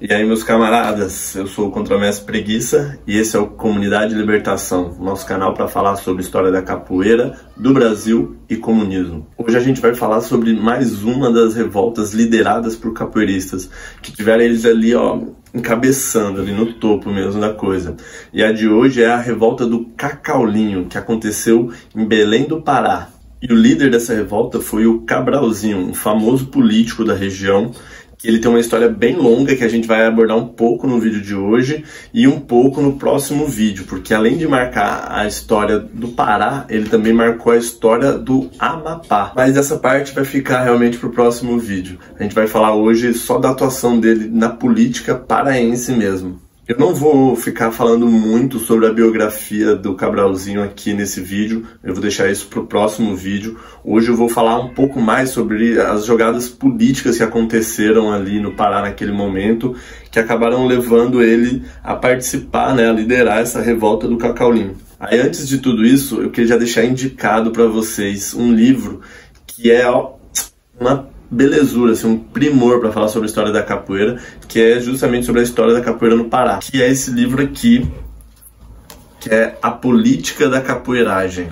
E aí, meus camaradas, eu sou o Contramestre Preguiça e esse é o Comunidade Libertação, nosso canal para falar sobre história da capoeira, do Brasil e comunismo. Hoje a gente vai falar sobre mais uma das revoltas lideradas por capoeiristas, que tiveram eles ali, ó, encabeçando ali no topo mesmo da coisa. E a de hoje é a revolta do Cacaulinho, que aconteceu em Belém do Pará. E o líder dessa revolta foi o Cabralzinho, um famoso político da região. Ele tem uma história bem longa que a gente vai abordar um pouco no vídeo de hoje e um pouco no próximo vídeo, porque além de marcar a história do Pará, ele também marcou a história do Amapá. Mas essa parte vai ficar realmente para o próximo vídeo. A gente vai falar hoje só da atuação dele na política paraense mesmo. Eu não vou ficar falando muito sobre a biografia do Cabralzinho aqui nesse vídeo, eu vou deixar isso para o próximo vídeo. Hoje eu vou falar um pouco mais sobre as jogadas políticas que aconteceram ali no Pará naquele momento, que acabaram levando ele a participar, né, a liderar essa revolta do Cacaulinho. Aí, antes de tudo isso, eu queria já deixar indicado para vocês um livro que é uma belezura, assim, um primor para falar sobre a história da capoeira, que é justamente sobre a história da capoeira no Pará, que é esse livro aqui, que é A Política da Capoeiragem.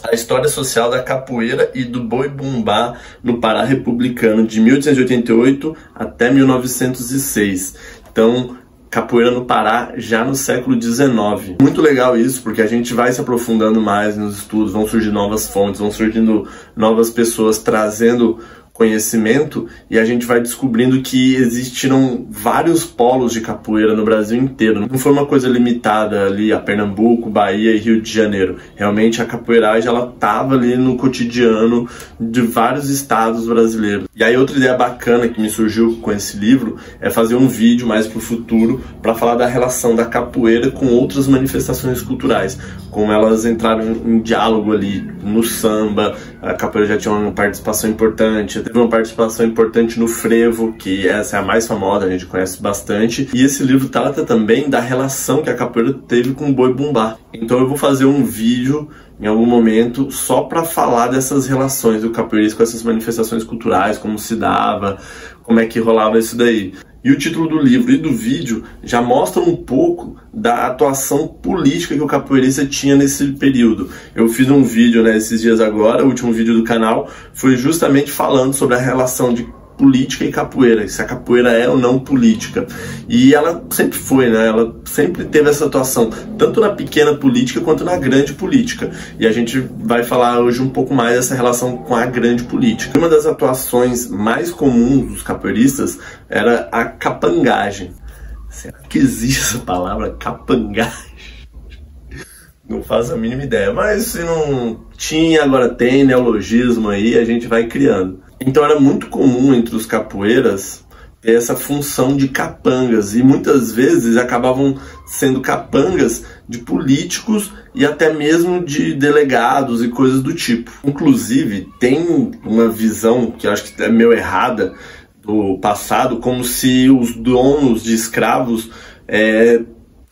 A história social da capoeira e do boi-bumbá no Pará republicano, de 1888 até 1906. Então, capoeira no Pará já no século XIX. Muito legal isso, porque a gente vai se aprofundando mais nos estudos, vão surgir novas fontes, vão surgindo novas pessoas trazendo conhecimento e a gente vai descobrindo que existiram vários polos de capoeira no Brasil inteiro. Não foi uma coisa limitada ali a Pernambuco, Bahia e Rio de Janeiro. Realmente a capoeiragem ela estava ali no cotidiano de vários estados brasileiros. E aí outra ideia bacana que me surgiu com esse livro é fazer um vídeo mais para o futuro para falar da relação da capoeira com outras manifestações culturais, como elas entraram em diálogo ali no samba. A capoeira já tinha uma participação importante, teve uma participação importante no frevo, que essa é a mais famosa, a gente conhece bastante. E esse livro trata também da relação que a capoeira teve com o boi-bumbá. Então eu vou fazer um vídeo em algum momento só para falar dessas relações do capoeirismo com essas manifestações culturais, como se dava, como é que rolava isso daí. E o título do livro e do vídeo já mostra um pouco da atuação política que o capoeirista tinha nesse período. Eu fiz um vídeo, né, esses dias agora, o último vídeo do canal, foi justamente falando sobre a relação de política e capoeira, se a capoeira é ou não política. E ela sempre foi, né? Ela sempre teve essa atuação, tanto na pequena política quanto na grande política. E a gente vai falar hoje um pouco mais dessa relação com a grande política. Uma das atuações mais comuns dos capoeiristas era a capangagem. Será que existe essa palavra, capangagem? Não faço a mínima ideia, mas se não tinha, agora tem neologismo aí, a gente vai criando. Então era muito comum entre os capoeiras ter essa função de capangas, e muitas vezes acabavam sendo capangas de políticos e até mesmo de delegados e coisas do tipo. Inclusive, tem uma visão que eu acho que é meio errada do passado, como se os donos de escravos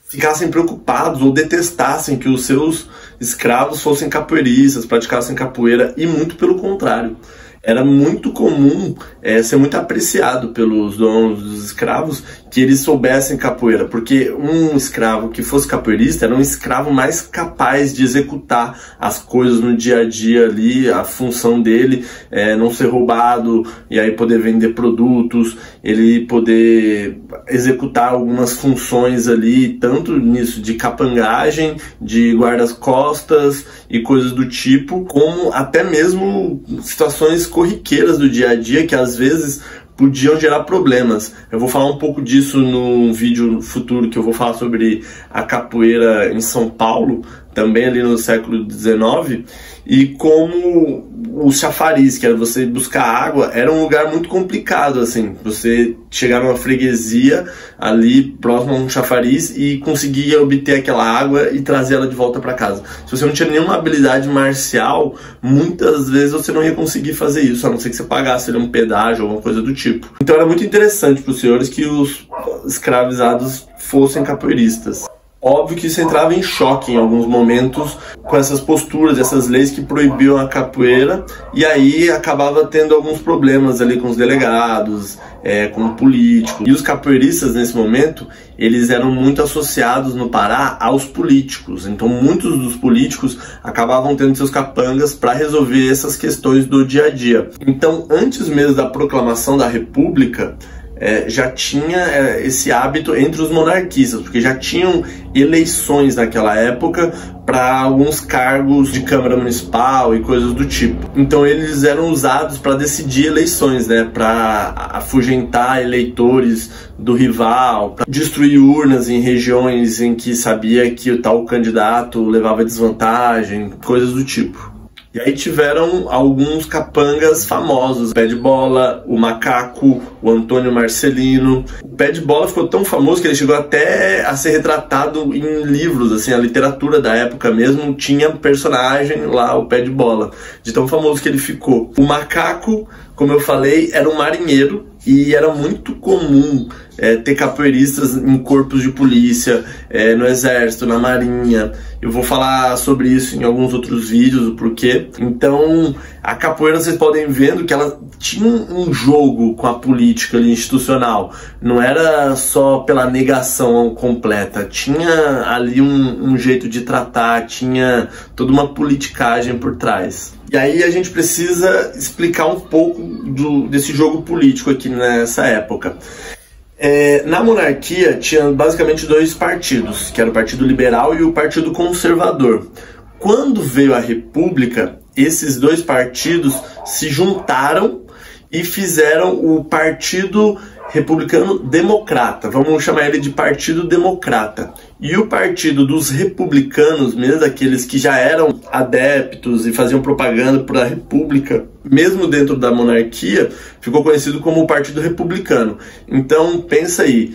ficassem preocupados ou detestassem que os seus escravos fossem capoeiristas, praticassem capoeira, e muito pelo contrário. Era muito comum ser muito apreciado pelos donos dos escravos que eles soubessem capoeira, porque um escravo que fosse capoeirista era um escravo mais capaz de executar as coisas no dia a dia ali, a função dele não ser roubado, e aí poder vender produtos, ele poder executar algumas funções ali, tanto nisso de capangagem, de guarda-costas e coisas do tipo, como até mesmo situações corriqueiras do dia a dia que às vezes podiam gerar problemas. Eu vou falar um pouco disso num vídeo futuro, que eu vou falar sobre a capoeira em São Paulo, também ali no século XIX, e como o chafariz, que era você buscar água, era um lugar muito complicado, assim. Você chegava numa freguesia ali próximo a um chafariz e conseguia obter aquela água e trazer ela de volta para casa. Se você não tinha nenhuma habilidade marcial, muitas vezes você não ia conseguir fazer isso, a não ser que você pagasse ali um pedágio ou alguma coisa do tipo. Então era muito interessante para os senhores que os escravizados fossem capoeiristas. Óbvio que isso entrava em choque em alguns momentos com essas posturas, essas leis que proibiam a capoeira, e aí acabava tendo alguns problemas ali com os delegados, com o político. E os capoeiristas nesse momento, eles eram muito associados no Pará aos políticos, então muitos dos políticos acabavam tendo seus capangas para resolver essas questões do dia a dia. Então, antes mesmo da proclamação da República, já tinha esse hábito entre os monarquistas, porque já tinham eleições naquela época para alguns cargos de Câmara Municipal e coisas do tipo. Então eles eram usados para decidir eleições, né, para afugentar eleitores do rival, para destruir urnas em regiões em que sabia que o tal candidato levava desvantagem, coisas do tipo. E aí tiveram alguns capangas famosos, o Pé de Bola, o Macaco, o Antônio Marcelino. O Pé de Bola ficou tão famoso que ele chegou até a ser retratado em livros, assim, a literatura da época mesmo tinha personagem lá, o Pé de Bola, de tão famoso que ele ficou. O Macaco, como eu falei, era um marinheiro e era muito comum ter capoeiristas em corpos de polícia, no exército, na marinha. Eu vou falar sobre isso em alguns outros vídeos, o porquê. Então, a capoeira, vocês podem vendo que ela tinha um jogo com a política ali, institucional. Não era só pela negação completa. Tinha ali um jeito de tratar, tinha toda uma politicagem por trás. E aí a gente precisa explicar um pouco desse jogo político aqui nessa época. Na monarquia tinha basicamente dois partidos, que era o Partido Liberal e o Partido Conservador. Quando veio a República, esses dois partidos se juntaram e fizeram o Partido Republicano Democrata, vamos chamar ele de Partido Democrata. E o Partido dos Republicanos, mesmo aqueles que já eram adeptos e faziam propaganda para a República, mesmo dentro da monarquia, ficou conhecido como o Partido Republicano. Então, pensa aí,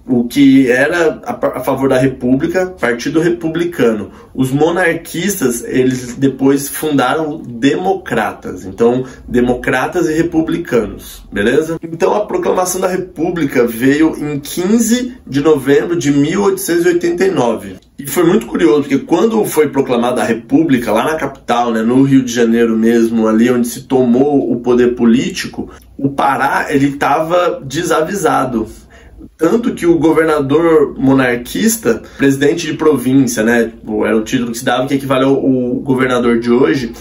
o que era a favor da República, Partido Republicano. Os monarquistas, eles depois fundaram democratas. Então, democratas e republicanos, beleza? Então, a proclamação da República veio em 15 de novembro de 1889. E foi muito curioso, porque quando foi proclamada a República, lá na capital, né, no Rio de Janeiro mesmo, ali onde se tomou o poder político, o Pará, ele estava desavisado. Tanto que o governador monarquista, presidente de província, né, era o título que se dava, que equivale ao governador de hoje,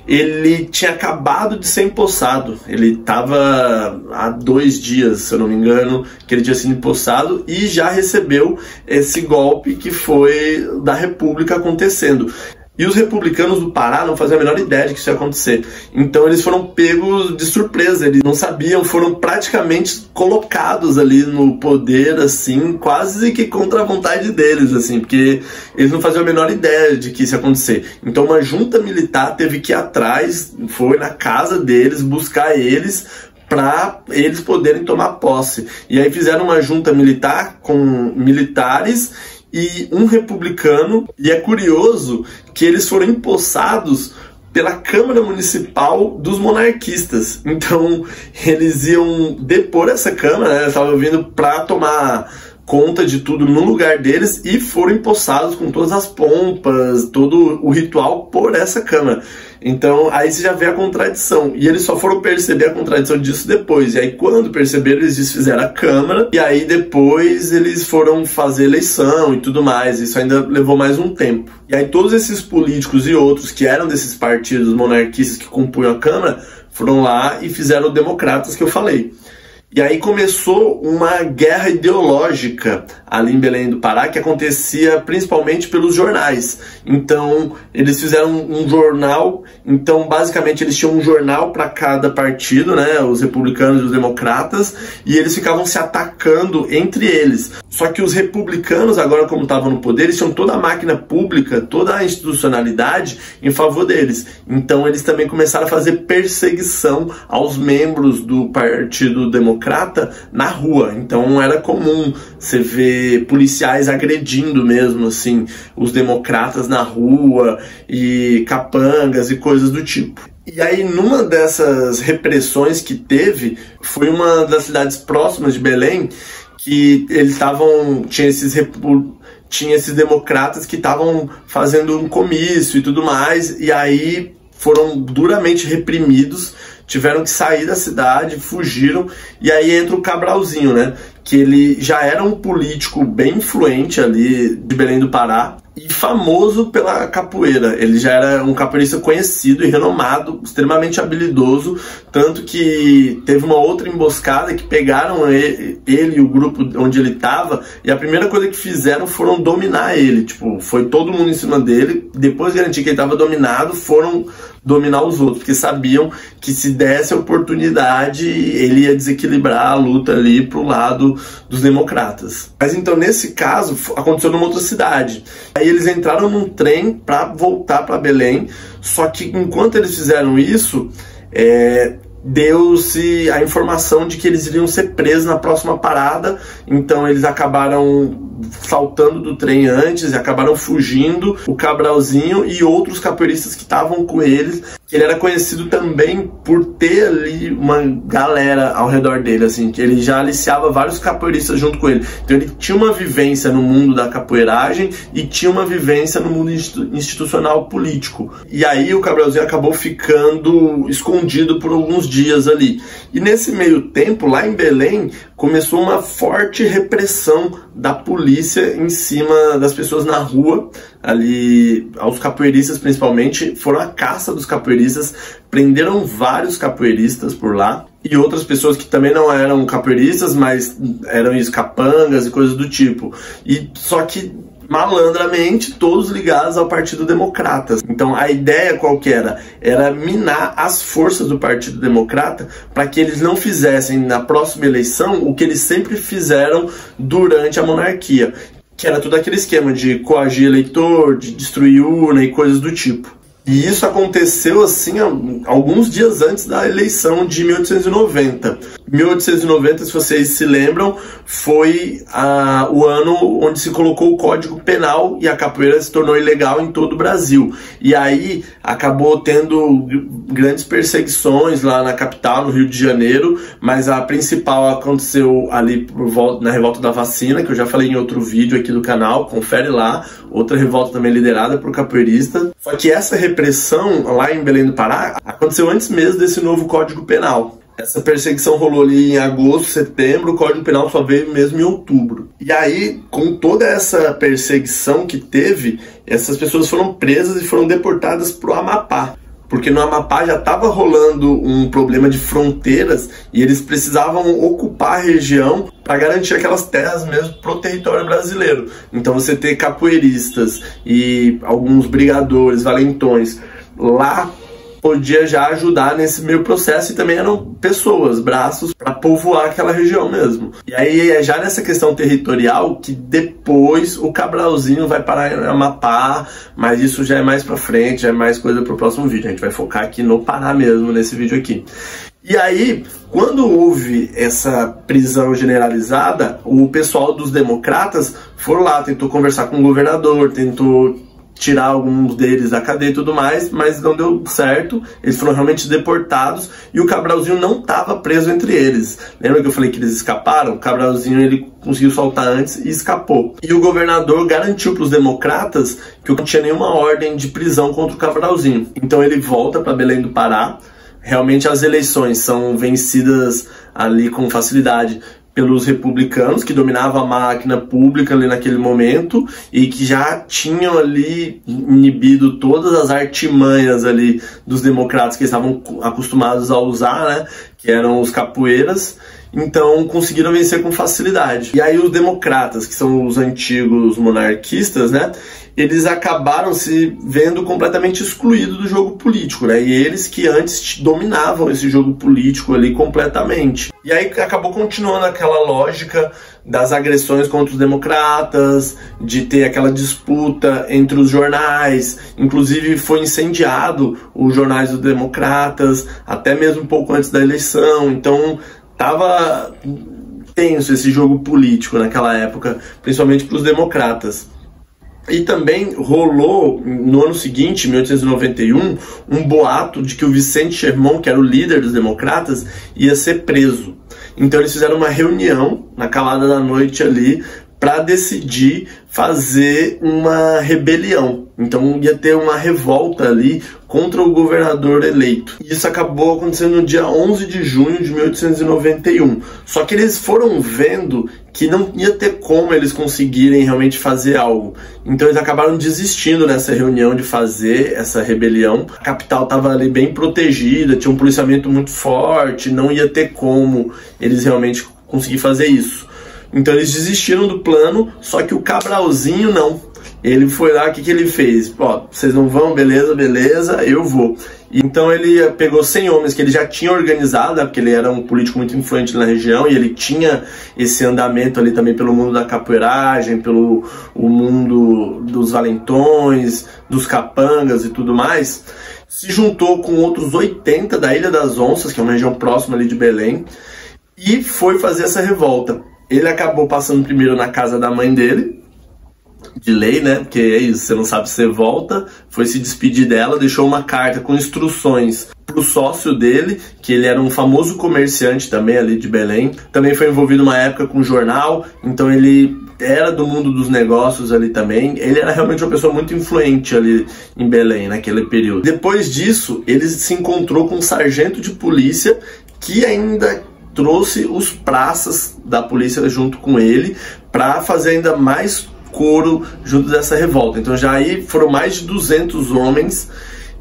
ele tinha acabado de ser empossado. Ele estava há 2 dias, se eu não me engano, que ele tinha sido empossado e já recebeu esse golpe que foi da República acontecendo. E os republicanos do Pará não faziam a menor ideia de que isso ia acontecer. Então eles foram pegos de surpresa, eles não sabiam, foram praticamente colocados ali no poder, assim, quase que contra a vontade deles, assim, porque eles não faziam a menor ideia de que isso ia acontecer. Então uma junta militar teve que ir atrás, foi na casa deles, buscar eles, para eles poderem tomar posse. E aí fizeram uma junta militar com militares e um republicano, e é curioso que eles foram empossados pela Câmara Municipal dos monarquistas. Então eles iam depor essa Câmara, né? Estavam vindo para tomar conta de tudo no lugar deles e foram empossados com todas as pompas, todo o ritual por essa Câmara. Então aí você já vê a contradição, e eles só foram perceber a contradição disso depois. E aí quando perceberam, eles desfizeram a Câmara, e aí depois eles foram fazer eleição e tudo mais. Isso ainda levou mais um tempo. E aí todos esses políticos e outros que eram desses partidos monarquistas que compunham a Câmara foram lá e fizeram democratas que eu falei. E aí começou uma guerra ideológica ali em Belém do Pará, que acontecia principalmente pelos jornais. Então eles fizeram um jornal, então basicamente eles tinham um jornal para cada partido, né, os republicanos e os democratas, e eles ficavam se atacando entre eles. Só que os republicanos, agora como estavam no poder, eles tinham toda a máquina pública, toda a institucionalidade em favor deles. Então eles também começaram a fazer perseguição aos membros do Partido Democrata na rua. Então era comum você ver policiais agredindo mesmo assim os democratas na rua, e capangas e coisas do tipo. E aí numa dessas repressões que teve, foi uma das cidades próximas de Belém, que eles tinha tinha esses democratas que estavam fazendo um comício e tudo mais, e aí foram duramente reprimidos, tiveram que sair da cidade, fugiram, e aí entra o Cabralzinho, né? Que ele já era um político bem influente ali de Belém do Pará e famoso pela capoeira. Ele já era um capoeirista conhecido e renomado, extremamente habilidoso, tanto que teve uma outra emboscada que pegaram ele e o grupo onde ele estava, e a primeira coisa que fizeram foram dominar ele. Tipo, foi todo mundo em cima dele, depois de garantir que ele estava dominado, foram dominar os outros, porque sabiam que se desse a oportunidade, ele ia desequilibrar a luta ali pro lado dos democratas. Mas então, nesse caso, aconteceu numa outra cidade. Aí eles entraram num trem para voltar para Belém, só que enquanto eles fizeram isso, deu-se a informação de que eles iriam ser presos na próxima parada, então eles acabaram saltando do trem antes e acabaram fugindo, o Cabralzinho e outros capoeiristas que estavam com eles. Ele era conhecido também por ter ali uma galera ao redor dele, assim, que ele já aliciava vários capoeiristas junto com ele. Então ele tinha uma vivência no mundo da capoeiragem e tinha uma vivência no mundo institucional político. E aí o Cabralzinho acabou ficando escondido por alguns dias ali. E nesse meio tempo, lá em Belém, começou uma forte repressão da polícia em cima das pessoas na rua, ali aos capoeiristas principalmente. Foram à caça dos capoeiristas, prenderam vários capoeiristas por lá e outras pessoas que também não eram capoeiristas, mas eram capangas e coisas do tipo. E só que malandramente todos ligados ao Partido Democrata. Então a ideia qual que era? Era minar as forças do Partido Democrata para que eles não fizessem na próxima eleição o que eles sempre fizeram durante a monarquia, que era todo aquele esquema de coagir eleitor, de destruir urna e coisas do tipo. E isso aconteceu assim alguns dias antes da eleição de 1890. 1890, se vocês se lembram, foi o ano onde se colocou o Código Penal e a capoeira se tornou ilegal em todo o Brasil. E aí acabou tendo grandes perseguições lá na capital, no Rio de Janeiro, mas a principal aconteceu ali na Revolta da Vacina, que eu já falei em outro vídeo aqui do canal, confere lá. Outra revolta também liderada por capoeirista. Só que essa repressão lá em Belém do Pará aconteceu antes mesmo desse novo Código Penal. Essa perseguição rolou ali em agosto, setembro, o Código Penal só veio mesmo em outubro. E aí, com toda essa perseguição que teve, essas pessoas foram presas e foram deportadas para o Amapá. Porque no Amapá já estava rolando um problema de fronteiras e eles precisavam ocupar a região para garantir aquelas terras mesmo para o território brasileiro. Então você ter capoeiristas e alguns brigadores, valentões lá podia já ajudar nesse meio processo, e também eram pessoas, braços para povoar aquela região mesmo. E aí é já nessa questão territorial que depois o Cabralzinho vai parar em Amapá, mas isso já é mais para frente, já é mais coisa para o próximo vídeo. A gente vai focar aqui no Pará mesmo, nesse vídeo aqui. E aí, quando houve essa prisão generalizada, o pessoal dos democratas foram lá, tentou conversar com o governador, tentou tirar alguns deles da cadeia e tudo mais, mas não deu certo, eles foram realmente deportados e o Cabralzinho não estava preso entre eles. Lembra que eu falei que eles escaparam? O Cabralzinho ele conseguiu soltar antes e escapou. E o governador garantiu para os democratas que não tinha nenhuma ordem de prisão contra o Cabralzinho. Então ele volta para Belém do Pará. Realmente as eleições são vencidas ali com facilidade pelos republicanos, que dominavam a máquina pública ali naquele momento e que já tinham ali inibido todas as artimanhas ali dos democratas que estavam acostumados a usar, né, que eram os capoeiras. Então conseguiram vencer com facilidade. E aí os democratas, que são os antigos monarquistas, né, eles acabaram se vendo completamente excluídos do jogo político, né? E eles que antes dominavam esse jogo político ali completamente. E aí acabou continuando aquela lógica das agressões contra os democratas, de ter aquela disputa entre os jornais. Inclusive foi incendiado os jornais dos democratas, até mesmo um pouco antes da eleição. Então tava tenso esse jogo político naquela época, principalmente para os democratas. E também rolou, no ano seguinte, 1891, um boato de que o Vicente Sherman, que era o líder dos democratas, ia ser preso. Então eles fizeram uma reunião na calada da noite ali para decidir fazer uma rebelião. Então ia ter uma revolta ali contra o governador eleito. Isso acabou acontecendo no dia 11 de junho de 1891. Só que eles foram vendo que não ia ter como eles conseguirem realmente fazer algo. Então eles acabaram desistindo nessa reunião de fazer essa rebelião. A capital estava ali bem protegida, tinha um policiamento muito forte, não ia ter como eles realmente conseguir fazer isso. Então eles desistiram do plano, só que o Cabralzinho não. Ele foi lá, o que ele fez? Ó, vocês não vão? Beleza, beleza, eu vou. Então ele pegou 100 homens que ele já tinha organizado, né, porque ele era um político muito influente na região e ele tinha esse andamento ali também pelo mundo da capoeiragem, pelo o mundo dos valentões, dos capangas e tudo mais. Se juntou com outros 80 da Ilha das Onças, que é uma região próxima ali de Belém, e foi fazer essa revolta. Ele acabou passando primeiro na casa da mãe dele, de lei, né? Porque é isso, você não sabe se você volta. Foi se despedir dela, deixou uma carta com instruções pro sócio dele, que ele era um famoso comerciante também ali de Belém. Também foi envolvido uma época com jornal, então ele era do mundo dos negócios ali também. Ele era realmente uma pessoa muito influente ali em Belém naquele período. Depois disso, ele se encontrou com um sargento de polícia que ainda trouxe os praças da polícia junto com ele para fazer ainda mais coro junto dessa revolta. Então já aí foram mais de 200 homens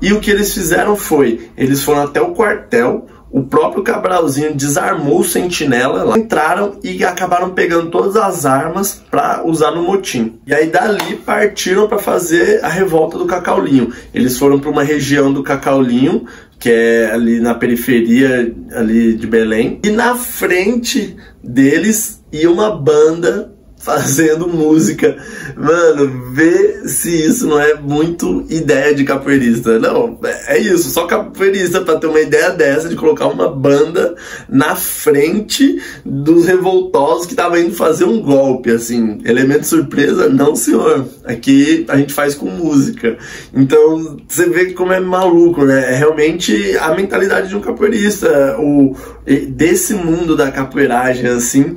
e o que eles fizeram foi, eles foram até o quartel, o próprio Cabralzinho desarmou o sentinela lá, entraram e acabaram pegando todas as armas para usar no motim. E aí dali partiram para fazer a revolta do Cacaulinho. Eles foram para uma região do Cacaulinho, que é ali na periferia ali de Belém, e na frente deles ia uma banda fazendo música. Mano, vê se isso não é muito ideia de capoeirista. Não, é isso, só capoeirista pra ter uma ideia dessa, de colocar uma banda na frente dos revoltosos que estavam indo fazer um golpe, assim. Elemento surpresa? Não, senhor. Aqui a gente faz com música. Então, você vê como é maluco, né? É realmente a mentalidade de um capoeirista, desse mundo da capoeiragem, assim,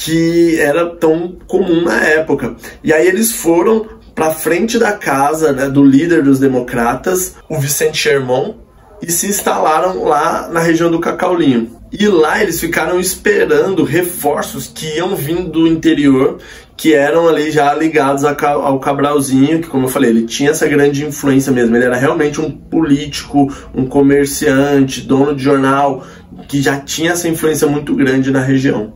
que era tão comum na época. E aí eles foram para frente da casa, né, do líder dos democratas, o Vicente Sherman, e se instalaram lá na região do Cacaulinho. E lá eles ficaram esperando reforços que iam vindo do interior, que eram ali já ligados ao Cabralzinho, que, como eu falei, ele tinha essa grande influência mesmo. Ele era realmente um político, um comerciante, dono de jornal, que já tinha essa influência muito grande na região.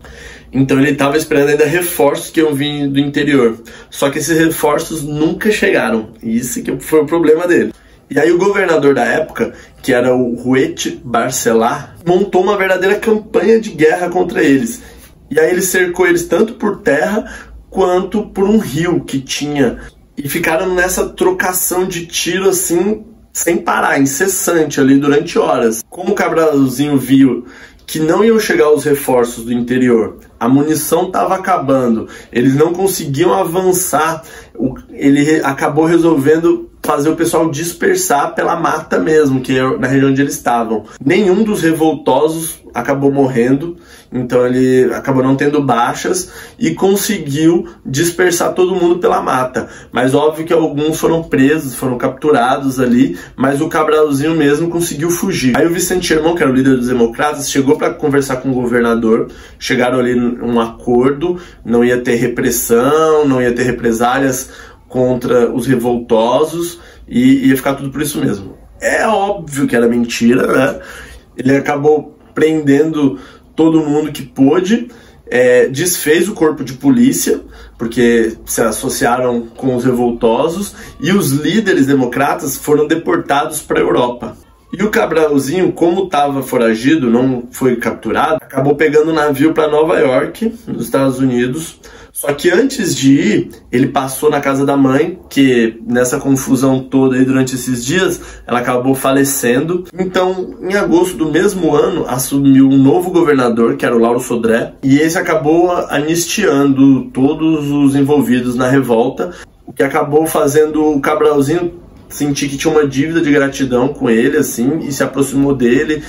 Então ele estava esperando ainda reforços que iam vir do interior. Só que esses reforços nunca chegaram. E isso que foi o problema dele. E aí o governador da época, que era o Huete Barcelar, montou uma verdadeira campanha de guerra contra eles. E aí ele cercou eles tanto por terra quanto por um rio que tinha. E ficaram nessa trocação de tiro assim, sem parar, incessante ali durante horas. Como o Cabralzinho viu que não iam chegar os reforços do interior, a munição estava acabando, eles não conseguiam avançar, ele acabou resolvendo fazer o pessoal dispersar pela mata mesmo, que é na região onde eles estavam. Nenhum dos revoltosos acabou morrendo, então ele acabou não tendo baixas e conseguiu dispersar todo mundo pela mata. Mas óbvio que alguns foram presos, foram capturados ali, mas o Cabralzinho mesmo conseguiu fugir. Aí o Vicente Sherman, que era o líder dos democratas, chegou para conversar com o governador, chegaram ali num acordo, não ia ter repressão, não ia ter represálias contra os revoltosos e ia ficar tudo por isso mesmo. É óbvio que era mentira, né? Ele acabou prendendo todo mundo que pôde, desfez o corpo de polícia, porque se associaram com os revoltosos, e os líderes democratas foram deportados para a Europa. E o Cabralzinho, como estava foragido, não foi capturado, acabou pegando um navio para Nova York, nos Estados Unidos. Só que antes de ir, ele passou na casa da mãe, que nessa confusão toda aí durante esses dias, ela acabou falecendo. Então, em agosto do mesmo ano, assumiu um novo governador, que era o Lauro Sodré, e esse acabou anistiando todos os envolvidos na revolta, o que acabou fazendo o Cabralzinho sentir que tinha uma dívida de gratidão com ele, assim, e se aproximou dele,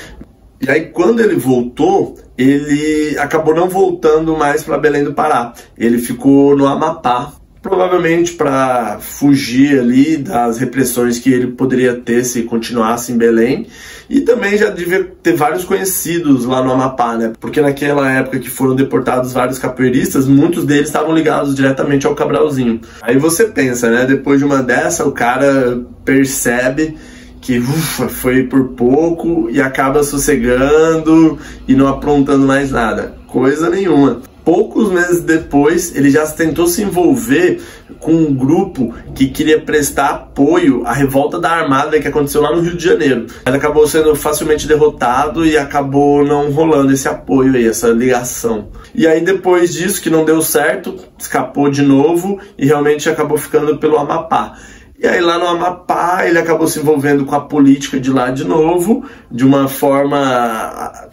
E aí quando ele voltou, ele acabou não voltando mais para Belém do Pará. Ele ficou no Amapá, provavelmente para fugir ali das repressões que ele poderia ter se continuasse em Belém. E também já devia ter vários conhecidos lá no Amapá, né? Porque naquela época que foram deportados vários capoeiristas, muitos deles estavam ligados diretamente ao Cabralzinho. Aí você pensa, né? Depois de uma dessa, o cara percebe que foi por pouco e acaba sossegando e não aprontando mais nada. Coisa nenhuma. Poucos meses depois, ele já tentou se envolver com um grupo que queria prestar apoio à revolta da Armada que aconteceu lá no Rio de Janeiro. Ele acabou sendo facilmente derrotado e acabou não rolando esse apoio aí, essa ligação. E aí depois disso, que não deu certo, escapou de novo e realmente acabou ficando pelo Amapá. E aí lá no Amapá ele acabou se envolvendo com a política de lá de novo, de uma forma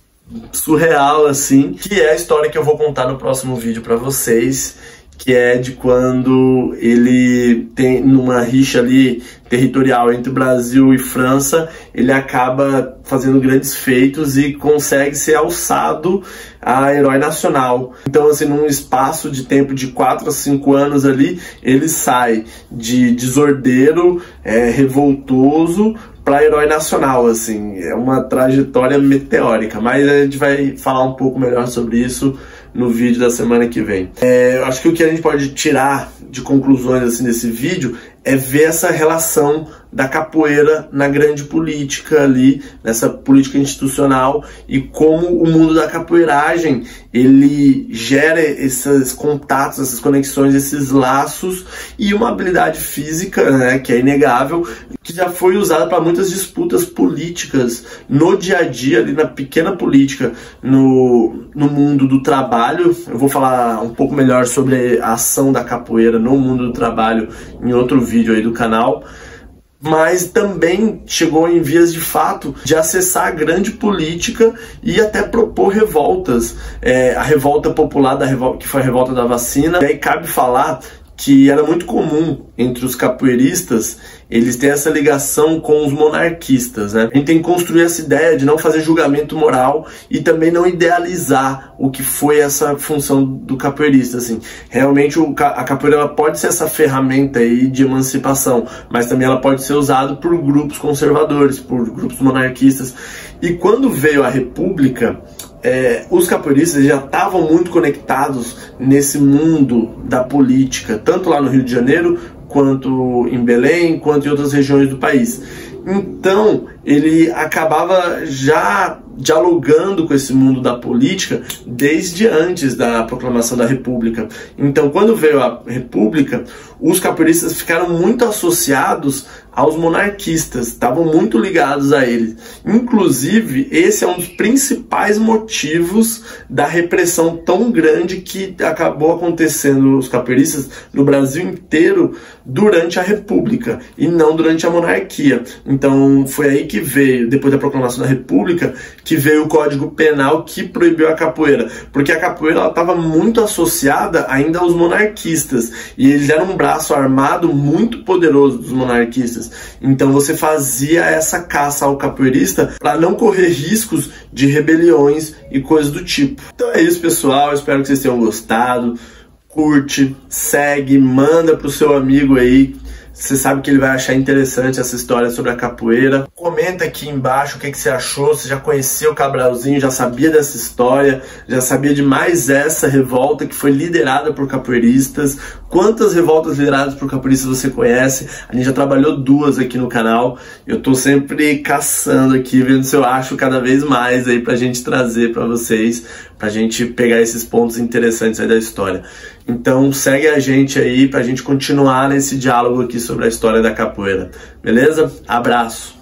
surreal assim, que é a história que eu vou contar no próximo vídeo para vocês, que é de quando ele tem numa rixa ali territorial entre Brasil e França, ele acaba fazendo grandes feitos e consegue ser alçado a herói nacional. Então assim, num espaço de tempo de 4 a 5 anos ali, ele sai de desordeiro, revoltoso, para herói nacional, assim, é uma trajetória meteórica, mas a gente vai falar um pouco melhor sobre isso no vídeo da semana que vem. Eu acho que o que a gente pode tirar de conclusões assim desse vídeo é ver essa relação da capoeira na grande política ali, nessa política institucional, e como o mundo da capoeiragem ele gera esses contatos, essas conexões, esses laços e uma habilidade física, né, que é inegável, que já foi usada para muitas disputas políticas no dia a dia, ali na pequena política, no mundo do trabalho. Eu vou falar um pouco melhor sobre a ação da capoeira no mundo do trabalho em outro vídeo aí do canal. Mas também chegou em vias de fato de acessar a grande política e até propor revoltas. A revolta popular, que foi a revolta da vacina. E aí cabe falar que era muito comum entre os capoeiristas eles têm essa ligação com os monarquistas, né? A gente tem que construir essa ideia de não fazer julgamento moral e também não idealizar o que foi essa função do capoeirista, assim. Realmente a capoeira ela pode ser essa ferramenta aí de emancipação, mas também ela pode ser usada por grupos conservadores, por grupos monarquistas. E quando veio a República, os capoeiristas já estavam muito conectados nesse mundo da política, tanto lá no Rio de Janeiro, quanto em Belém, quanto em outras regiões do país. Então, ele acabava já dialogando com esse mundo da política desde antes da proclamação da República. Então, quando veio a República, os capoeiristas ficaram muito associados aos monarquistas, estavam muito ligados a eles. Inclusive, esse é um dos principais motivos da repressão tão grande que acabou acontecendo os capoeiristas no Brasil inteiro durante a República e não durante a monarquia. Então, foi aí que veio, depois da proclamação da República, que veio o Código Penal que proibiu a capoeira, porque a capoeira estava muito associada ainda aos monarquistas, e eles eram um braço armado muito poderoso dos monarquistas. Então você fazia essa caça ao capoeirista para não correr riscos de rebeliões e coisas do tipo. Então é isso, pessoal, espero que vocês tenham gostado. Curte, segue, manda pro seu amigo aí. Você sabe que ele vai achar interessante essa história sobre a capoeira. Comenta aqui embaixo o que você achou. Você já conhecia o Cabralzinho, já sabia dessa história, já sabia de mais essa revolta que foi liderada por capoeiristas. Quantas revoltas lideradas por capoeiristas você conhece? A gente já trabalhou 2 aqui no canal. Eu tô sempre caçando aqui, vendo se eu acho cada vez mais aí pra gente trazer pra vocês, pra gente pegar esses pontos interessantes aí da história. Então segue a gente aí pra gente continuar nesse diálogo aqui sobre a história da capoeira. Beleza? Abraço!